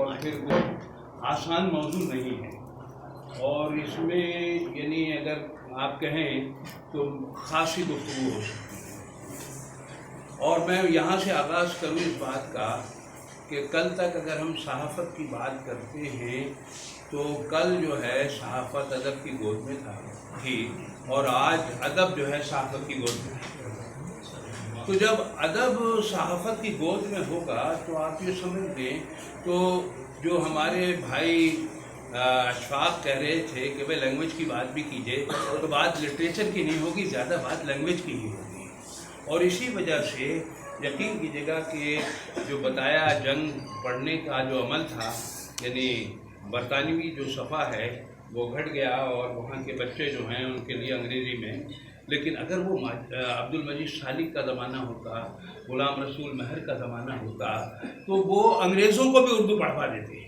اور پھر وہ آسان موضوع نہیں ہے، اور اس میں یعنی اگر آپ کہیں تو خاصی گفتگو ہو سکتی ہے۔ اور میں یہاں سے آغاز کروں اس بات کا کہ کل تک اگر ہم صحافت کی بات کرتے ہیں تو کل جو ہے صحافت ادب کی گود میں تھی، اور آج ادب جو ہے صحافت کی گود میں ہے۔ تو جب ادب صحافت کی گود میں ہوگا تو آپ یہ سمجھ لیں، تو جو ہمارے بھائی اشفاق کہہ رہے تھے کہ بھائی لینگویج کی بات بھی کیجیے، تو بات لٹریچر کی نہیں ہوگی، زیادہ بات لینگویج کی ہی ہوگی۔ اور اسی وجہ سے یقین کیجیے گا کہ جو بتایا جنگ پڑھنے کا جو عمل تھا، یعنی برطانوی جو صفحہ ہے وہ گھٹ گیا، اور وہاں کے بچے جو ہیں ان کے لیے انگریزی میں، لیکن اگر وہ عبد المجید سالک کا زمانہ ہوتا، غلام رسول مہر کا زمانہ ہوتا، تو وہ انگریزوں کو بھی اردو پڑھوا دیتے۔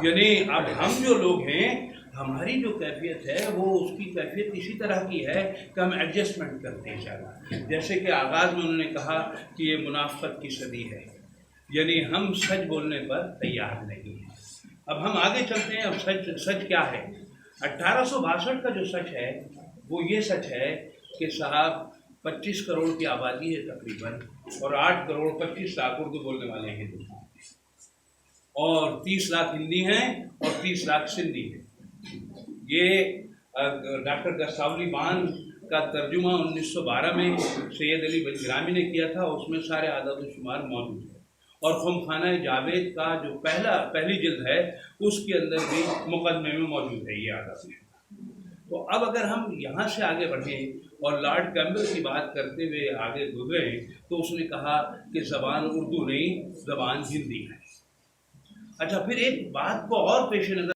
یعنی اب ہم جو لوگ ہیں، ہماری جو کیفیت ہے وہ اس کی کیفیت اسی طرح کی ہے کہ ہم ایڈجسٹمنٹ کرتے ہیں زیادہ۔ جیسے کہ آغاز میں انہوں نے کہا کہ یہ منافقت کی صدی ہے، یعنی ہم سچ بولنے پر تیار نہیں ہیں۔ اب ہم آگے چلتے ہیں، اب سچ کیا ہے؟ 1862 کا جو سچ ہے وہ یہ سچ ہے کہ صاحب 25 کروڑ کی آبادی ہے تقریباً، اور 8 کروڑ 25 لاکھ اردو بولنے والے ہیں ہندوستان میں، اور 30 لاکھ ہندی ہیں اور 30 لاکھ سندھی ہیں۔ یہ ڈاکٹر گستاولی بان کا ترجمہ 1912 میں سید علی بلگرامی نے کیا تھا، اس میں سارے اعداد و شمار موجود ہیں، اور خمخانہ جاوید کا جو پہلی جلد ہے اس کے اندر بھی مقدمے میں موجود ہے یہ اعداد و شمار۔ تو اب اگر ہم یہاں سے آگے بڑھیں اور لارڈ کیمبل کی بات کرتے ہوئے آگے گزریں، تو اس نے کہا کہ زبان اردو نہیں، زبان ہندی ہے۔ اچھا، پھر ایک بات کو اور پیش نظر